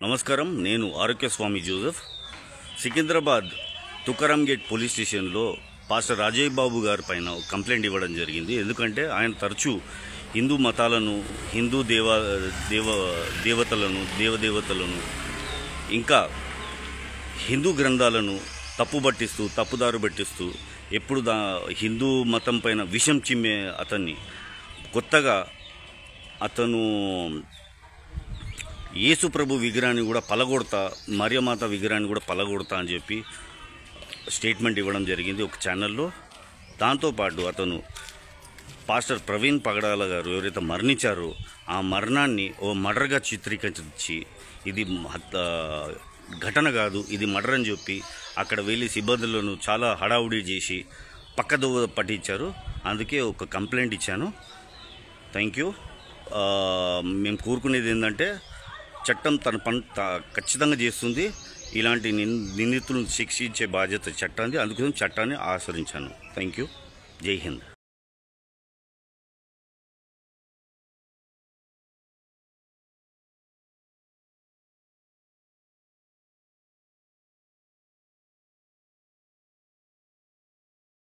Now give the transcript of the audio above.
నమస్కారం. నేను Arogyaswamy Joseph. Secunderabad Tukaram gate police స్టేషన్లో పాస్టర్ రాజయ్య బాబు గారి పైన కంప్లైంట్ ఇవ్వడం జరిగింది. ఎందుకంటే ఆయన తరచూ హిందూ మతాలను, హిందూ దేవదేవతలను ఇంకా హిందూ గ్రంథాలను తప్పుదారు పట్టిస్తూ ఎప్పుడు హిందూ మతం పైన విషం చిమ్మే అతన్ని కొత్తగా అతను యేసు ప్రభు విగ్రహాన్ని కూడా పలగొడతా, మరియమాత విగ్రహాన్ని కూడా పలగొడతా అని చెప్పి స్టేట్మెంట్ ఇవ్వడం జరిగింది ఒక ఛానల్లో. దాంతోపాటు అతను పాస్టర్ ప్రవీణ్ పగడాల గారు ఎవరైతే మరణించారో ఆ మరణాన్ని ఓ మర్డర్గా చిత్రీకరించి ఇది ఘటన కాదు, ఇది మర్డర్ అని చెప్పి అక్కడ వెళ్ళి సిబ్బందులను చాలా హడావుడి చేసి పక్కదోవ పట్టించారు. అందుకే ఒక కంప్లైంట్ ఇచ్చాను. Thank you. మేము కోరుకునేది ఏంటంటే చట్టం తన పని ఖచ్చితంగా చేస్తుంది. ఇలాంటి నిందితులను శిక్షించే బాధ్యత చట్టాన్ని, అందుకోసం చట్టాన్ని ఆచరించాను. Thank you. జై హింద్.